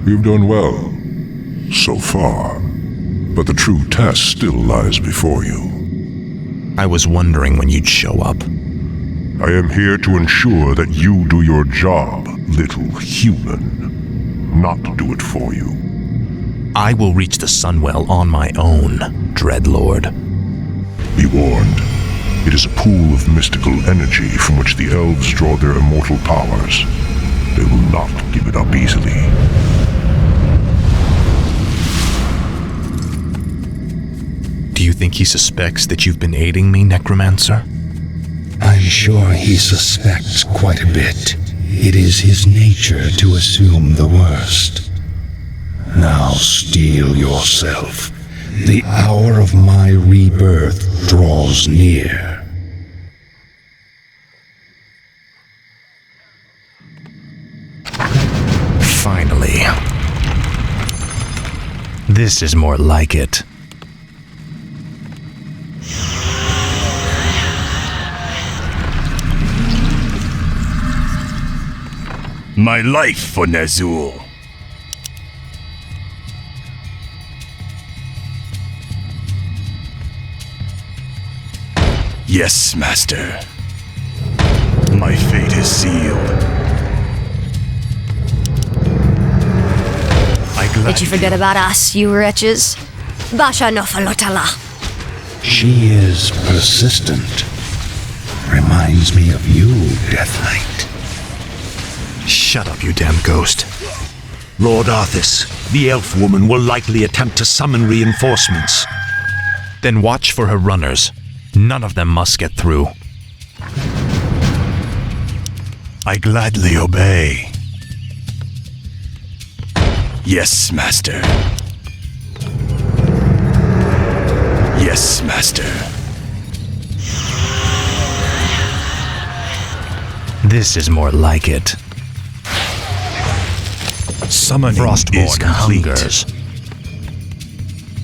You've done well, so far. But the true test still lies before you. I was wondering when you'd show up. I am here to ensure that you do your job, little human. Not do it for you. I will reach the Sunwell on my own, Dreadlord. Be warned. It is a pool of mystical energy from which the elves draw their immortal powers. They will not give it up easily. Do you think he suspects that you've been aiding me, Necromancer? I'm sure he suspects quite a bit. It is his nature to assume the worst. Now steel yourself. The hour of my rebirth draws near. Finally. This is more like it. My life for Ner'zhul. Yes, Master. My fate is sealed. Did you forget about us, you wretches? Basha Nofalotala. She is persistent. Reminds me of you, Death Knight. Shut up, you damn ghost. Lord Arthas, the elf woman will likely attempt to summon reinforcements. Then watch for her runners. None of them must get through. I gladly obey. Yes, Master. Yes, Master. This is more like it. Summoning Frostborn is complete. hungers.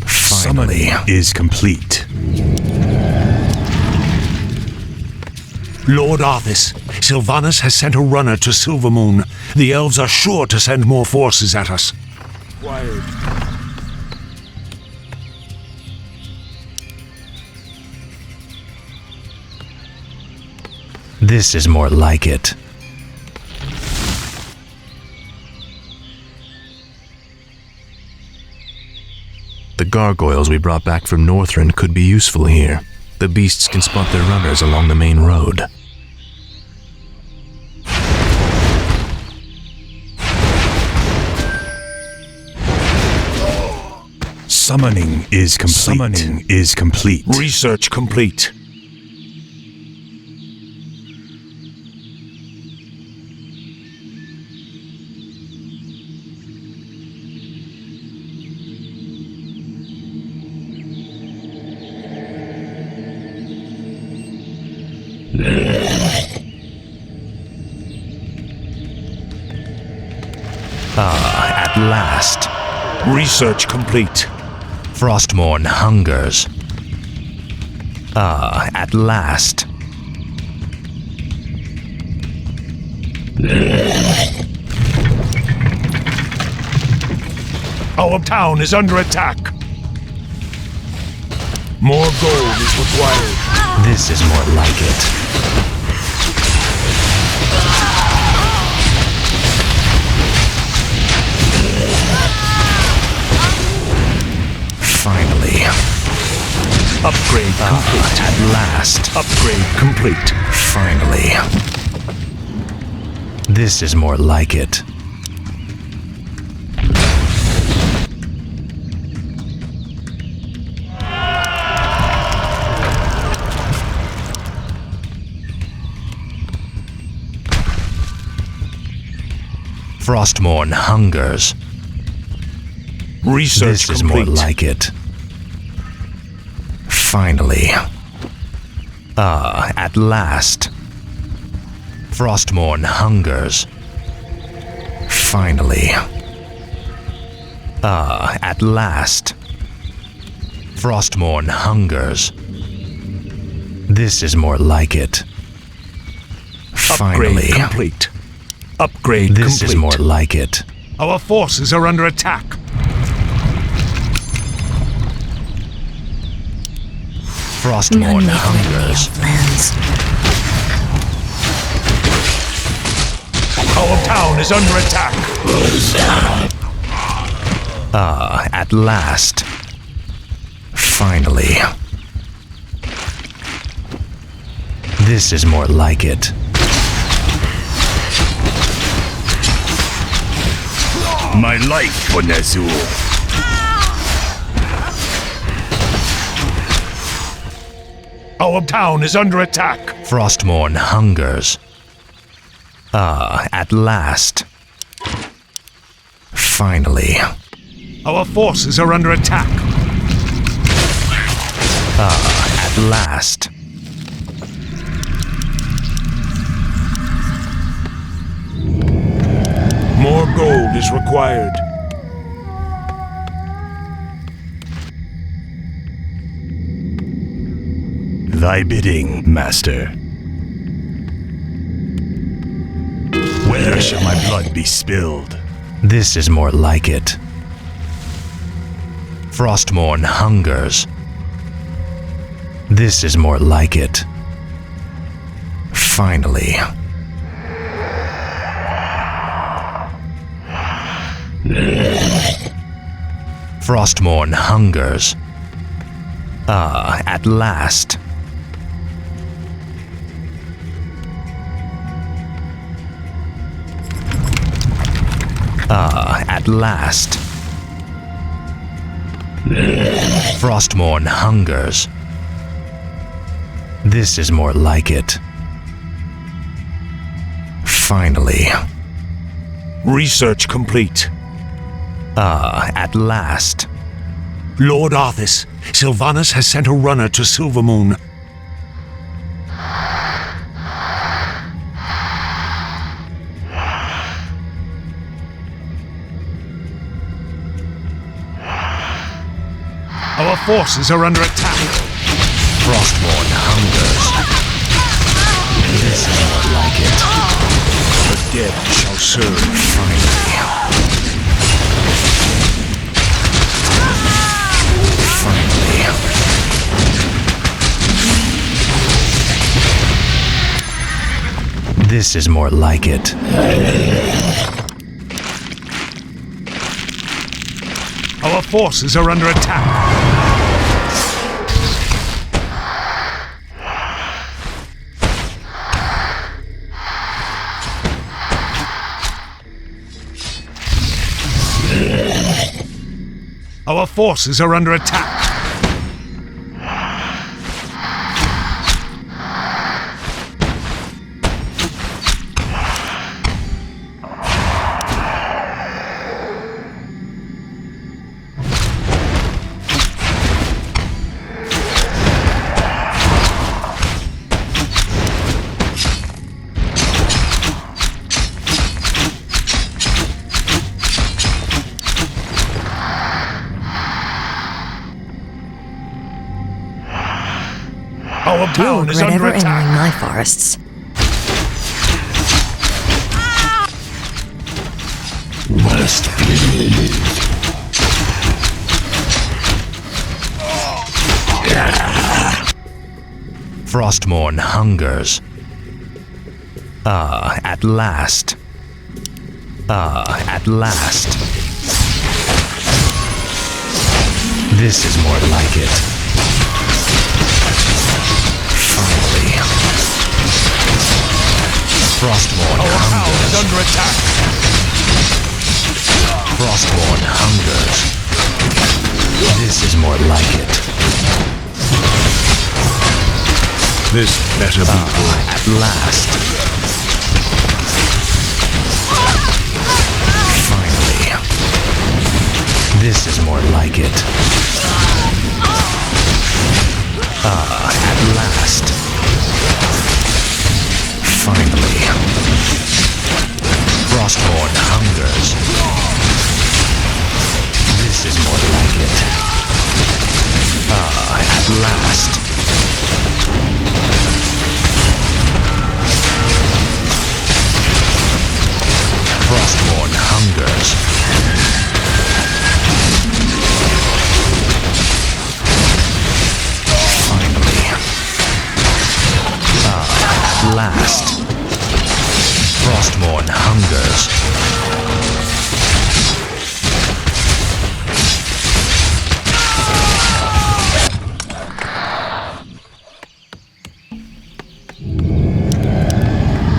Summoning is complete. Lord Arthas, Sylvanas has sent a runner to Silvermoon. The elves are sure to send more forces at us. This is more like it. The gargoyles we brought back from Northrend could be useful here. The beasts can spot their runners along the main road. Summoning is complete. Summoning is complete. Research complete. At last. Research complete. Frostmourne hungers. At last. Our town is under attack. More gold is required. This is more like it. Finally. Upgrade complete. At last. Upgrade complete. Finally. This is more like it. Frostmourne hungers. Research This complete. is more like it. Finally. At last. Frostmourne hungers. Finally. At last. Frostmourne hungers. This is more like it. Upgrade Finally. complete. Upgrade This complete. is more like it. Our forces are under attack. Frostmourne hungers. Our town is under attack. At last. Finally. This is more like it. My life for Nezul. Our town is under attack. Frostmourne hungers. At last. Finally. Our forces are under attack. At last. More gold is required. Thy bidding, master. Where shall my blood be spilled? This is more like it. Frostmourne hungers. This is more like it. Finally. Frostmourne hungers. At last. At last. Frostmourne hungers. This is more like it. Finally. Research complete. At last. Lord Arthas, Sylvanas has sent a runner to Silvermoon. Our forces are under attack. Frostmourne hungers. This is more like it. The dead shall serve. Finally. This is more like it. Our forces are under attack. Our forces are under attack. Our town is under Ever attack. entering my forests. Must believe. Frostmourne hungers. At last. At last. This is more like it. Finally. Frostmourne Our town is hungers. under attack. Frostmourne hungers. This is more like it. This better be good. At last. Finally. This is more like it. At last. Finally. Frostmourne hungers. This is more like it. At last. Frostmourne hungers. hungers. Finally. At last. Frostmourne hungers.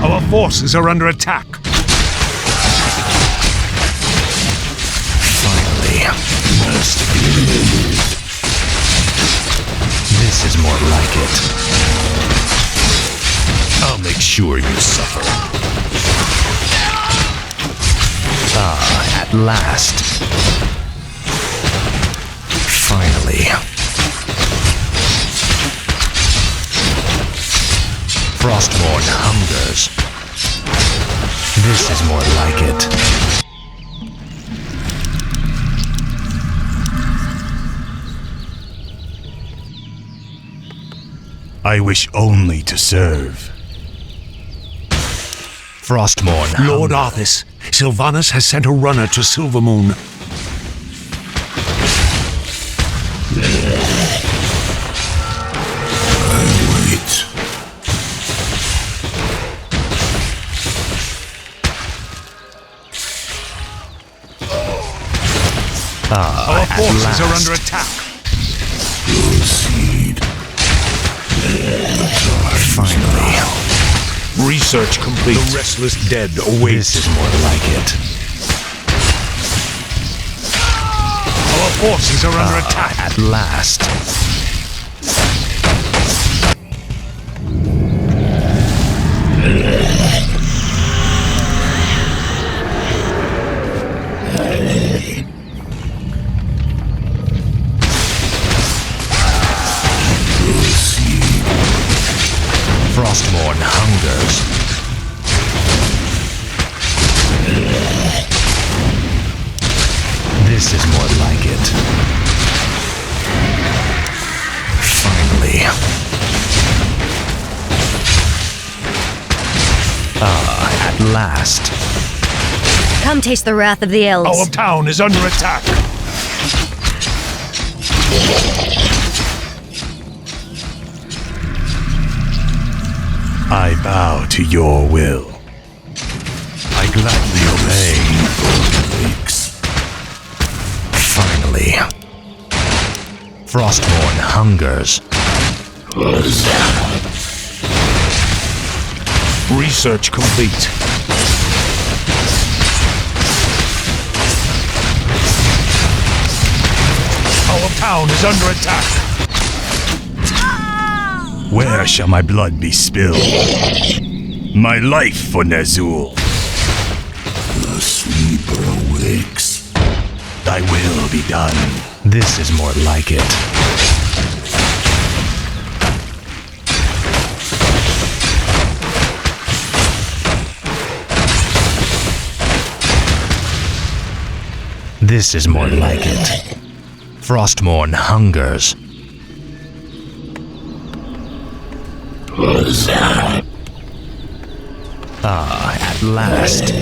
Our forces are under attack. Finally. This is more like it. I'll make sure you suffer. At last. Finally. Frostmourne hungers. This is more like it. I wish only to serve. Frostmourne Lord Arthas, Sylvanas has sent a runner to Silvermoon. Wait. Our forces are under attack. Proceed. Finally. Research complete. The restless dead awaits. This is more like it. Our forces are under attack. At last. Frostmourne hungers. This is more like it. Finally. At last. Come taste the wrath of the elves. Our town is under attack. I bow to your will. I gladly obey. Finally. Frostmourne hungers. Research complete. Our town is under attack. Where shall my blood be spilled? My life for Ner'zhul. The sleeper awakes. Thy will be done. This is more like it. This is more like it. Frostmourne hungers. At last.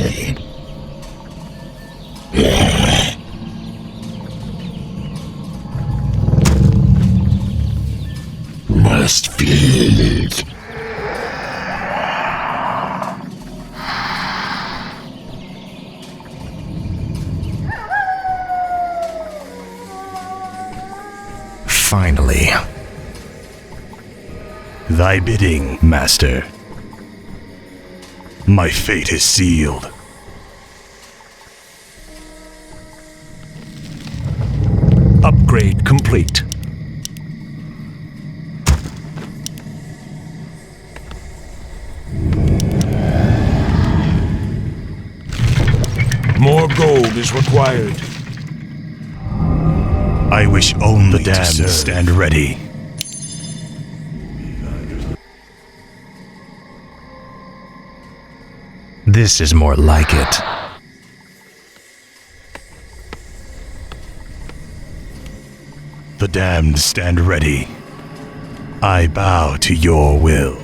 Must feel it. Finally. Thy bidding, Master. My fate is sealed. Upgrade complete. More gold is required. I wish only The damned to stand ready. This is more like it. The damned stand ready. I bow to your will.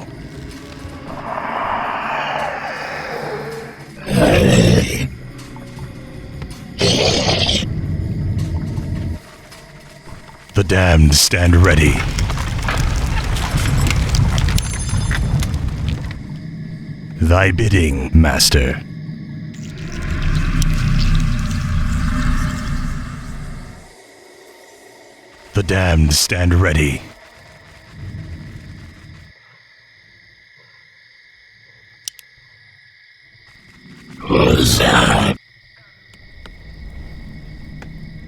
damned stand ready. Thy bidding, master. The damned stand ready.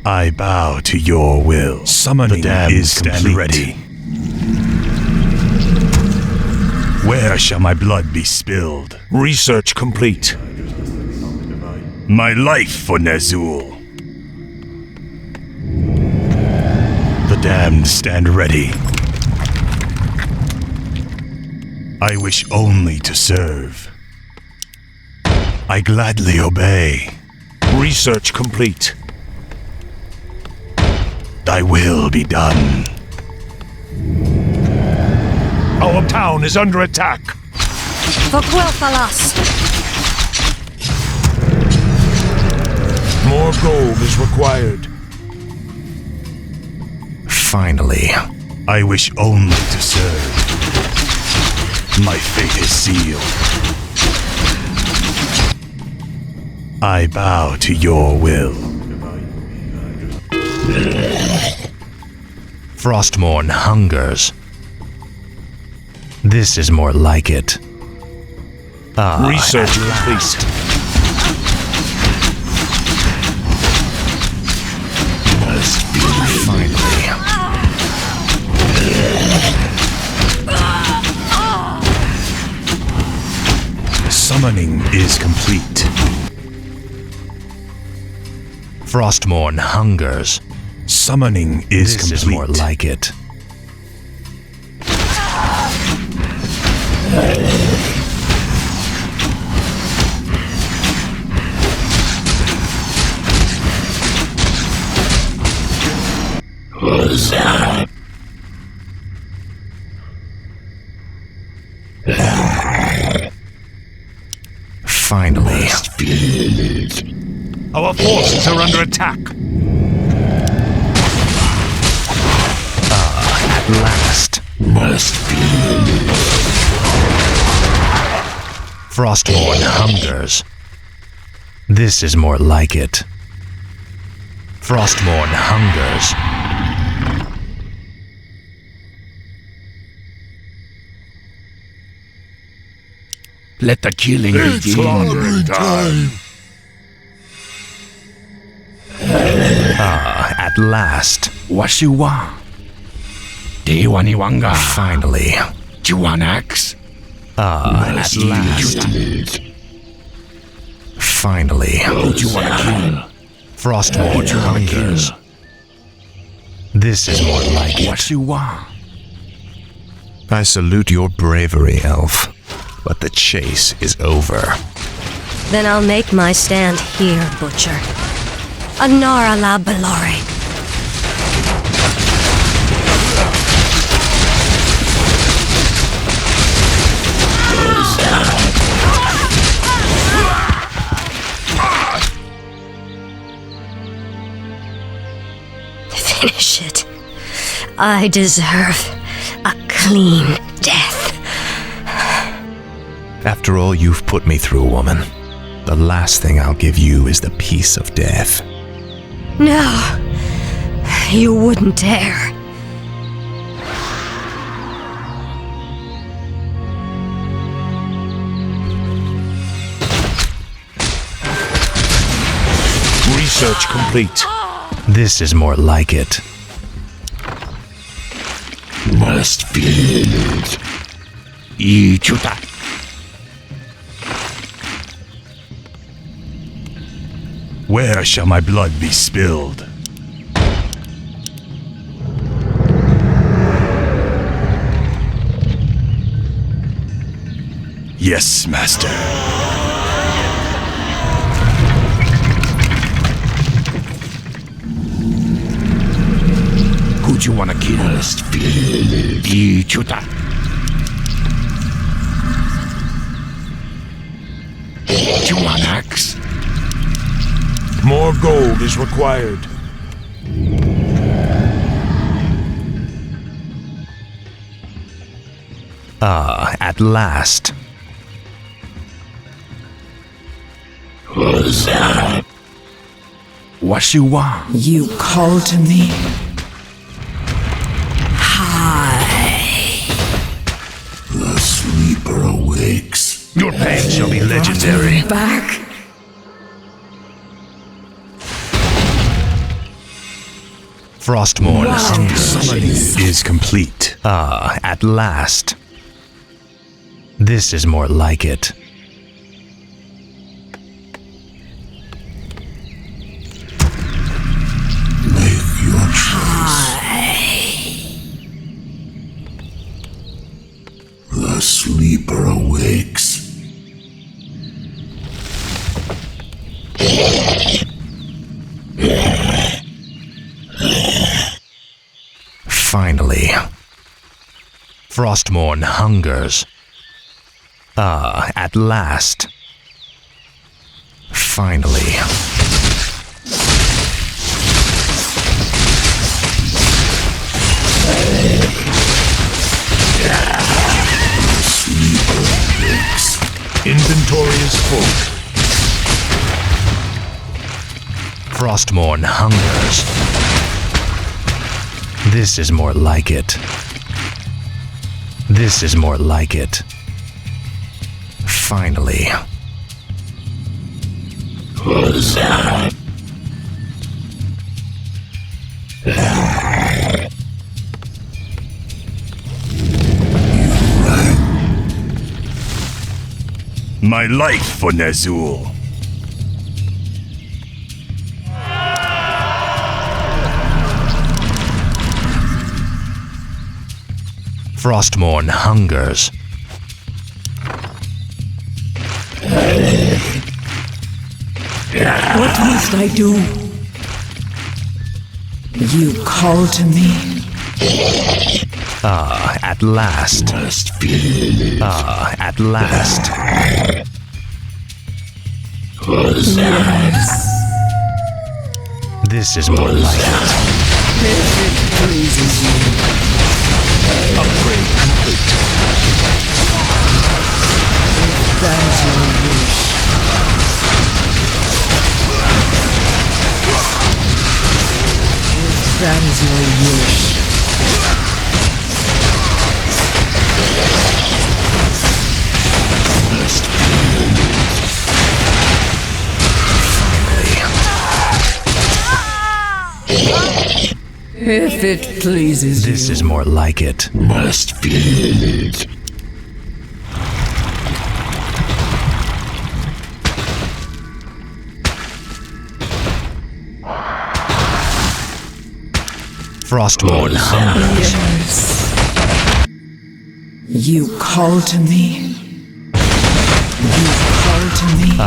I bow to your will. Summoning the damned is stand complete. ready. Where shall my blood be spilled? Research complete. My life for Ner'zhul. The damned stand ready. I wish only to serve. I gladly obey. Research complete. Thy will be done. Our town is under attack. For Quel'Thalas. More gold is required. Finally. I wish only to serve. My fate is sealed. I bow to your will. Frostmourne hungers. This is more like it. Research complete. Finally. Summoning is complete. Frostmourne hungers. Summoning is This complete. is more like it. Finally. Our forces are under attack. At last. Frostmourne hungers. This is more like it. Frostmourne hungers. Let the killing begin. Slaughtering time. At last. What you want? Do you want Iwanga? Finally. Do you want axe? At last. Finally. Who do you want to kill? Frostmourne hungers. This is more like it. What you want? I salute your bravery, elf. But the chase is over. Then I'll make my stand here, Butcher. Anara la Belore. Finish it. I deserve a clean death. After all you've put me through, woman, the last thing I'll give you is the peace of death. No, you wouldn't dare. Research complete. This is more like it. Must feed. Ichuta. Where shall my blood be spilled? Yes, master. Who do you want to kill? Must feed. Ichuta. Do you want axe? More gold is required. At last. Who's that? What you want? You call to me? Hi. The sleeper awakes. Your pain shall be legendary. Back. Frostmourne's hunger Is complete. at last. This is more like it. Make your choice. The sleeper awakes. Finally. Frostmourne hungers. At last. Finally. Inventory is full. Frostmourne hungers. This is more like it. This is more like it. Finally. Who's that? My life for Ner'zhul. Frostmourne hungers. What must I do? You call to me? At last. Must be. At last. Who's that? This is more like it. Upgrade complete. That's your wish. That is your wish. If it pleases you. This is more like it. Must be. Frostmourne hungers. Yes. You call to me? You call to me?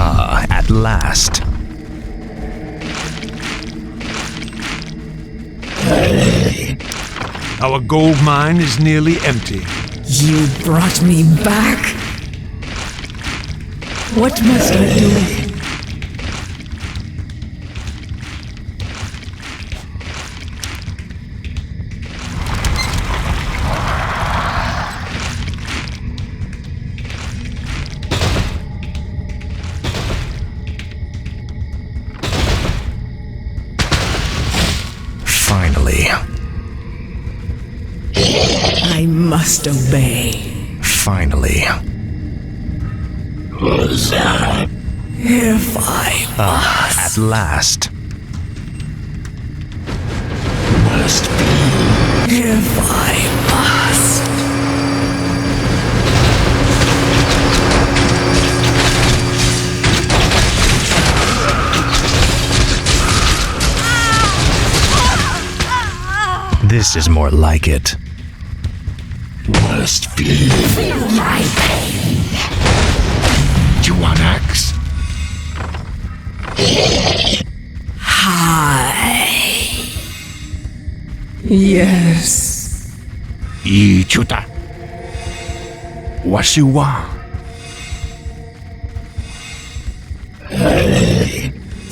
At last. Our gold mine is nearly empty. You brought me back? What must I do? Finally. I must obey. Finally. Who's that? If I At last. Must be. If I must. This is more like it. Must be. Feel my pain. You want axe? Hi. Yes. Ichuta. What you want?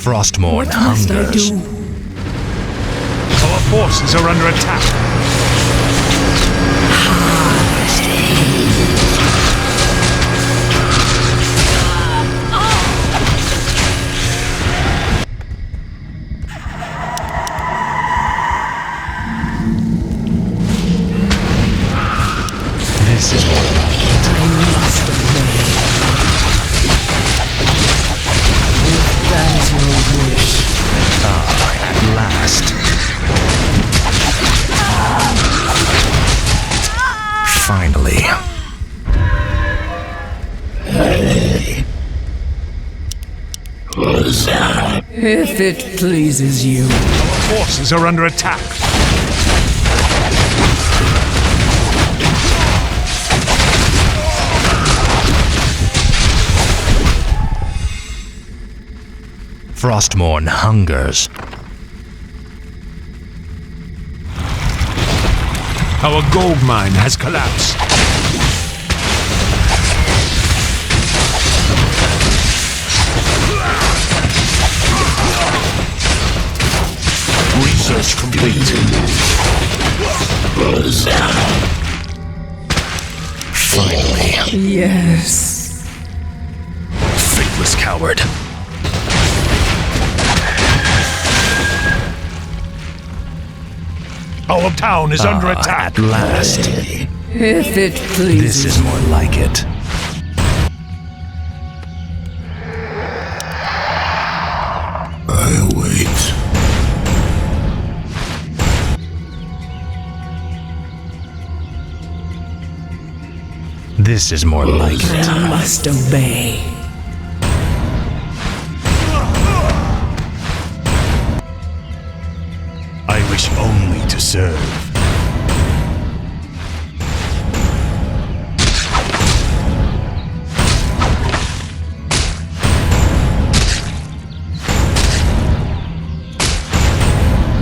Frostmourne What must I hungers. do? Our forces are under attack. If it pleases you. Forces are under attack. Frostmourne hungers. Our gold mine has collapsed. Research complete. Finally. Yes. Faithless coward. Our town is under attack. At last. If it pleases This is more like it. I wait. This is more like it. I must obey. I wish only to serve.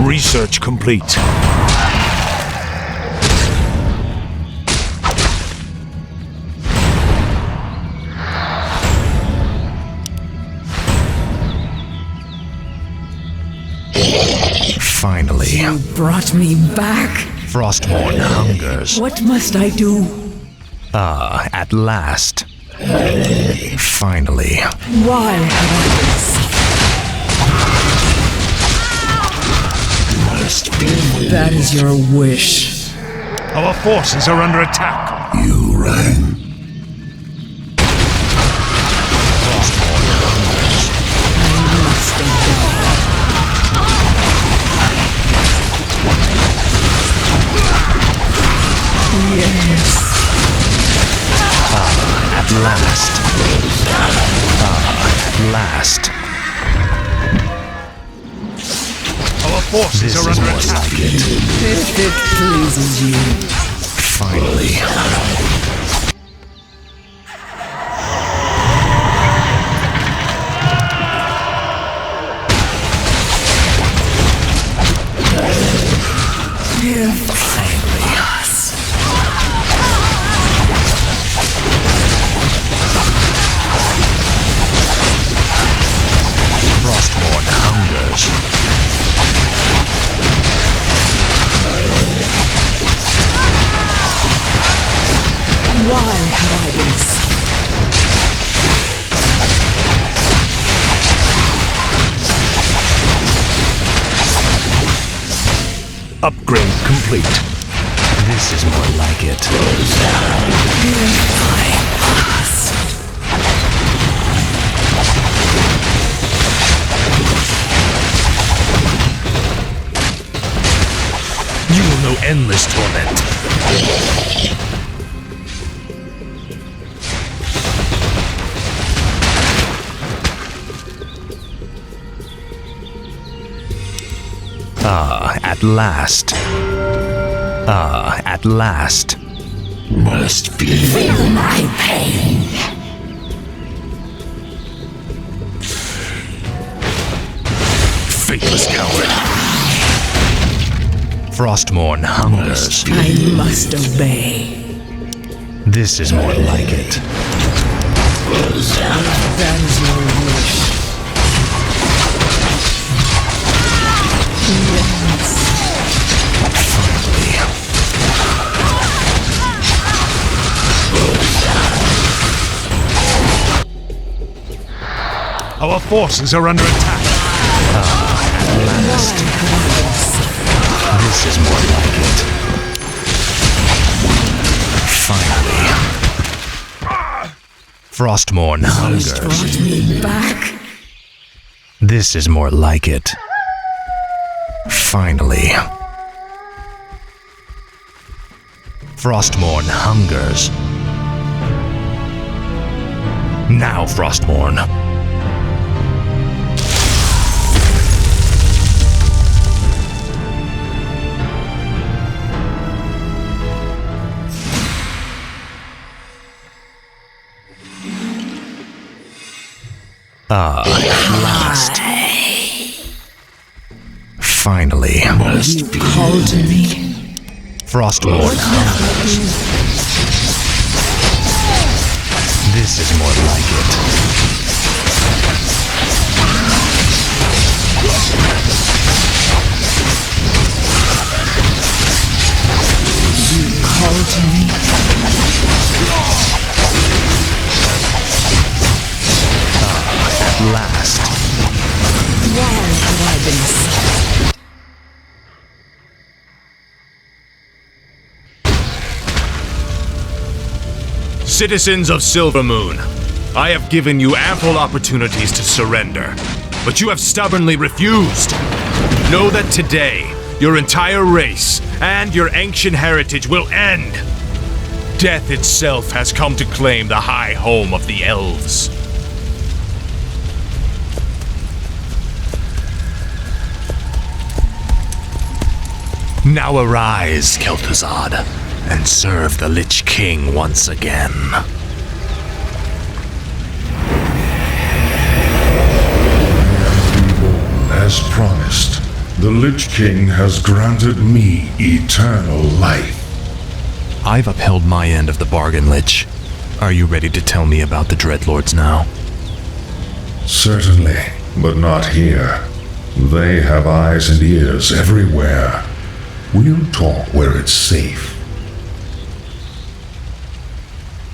Research complete. Finally. You brought me back. Frostmourne hungers. What must I do? At last. Finally. Why have I been sick? That is your wish. Our forces are under attack. You rang. I must obey. Yes. At last. At last. Our forces This are is under more attack. like it. If it pleases you. Finally. If I must. Frostmourne hungers. Why have I been sick? Upgrade complete. This is more like it. You will know endless torment. At last. At last. Must be. Feel my pain. Faithless coward. Frostmourne hungers. I must obey. This is more like it. That is your wish. Yes. Our forces are under attack. This is more like it. Finally. Frostmourne hungers. Brought me back. This is more like it. Finally. Frostmourne hungers. Now, Frostmourne. Ah, at last. Finally. Called to me. Frostmourne. This is more like it. Called to me. At last. Why have I been silent? Citizens of Silvermoon, I have given you ample opportunities to surrender, but you have stubbornly refused. Know that today, your entire race and your ancient heritage will end. Death itself has come to claim the high home of the elves. Now arise, Kel'Thuzad, and serve the Lich King once again. As promised, the Lich King has granted me eternal life. I've upheld my end of the bargain, Lich. Are you ready to tell me about the Dreadlords now? Certainly, but not here. They have eyes and ears everywhere. We'll talk where it's safe.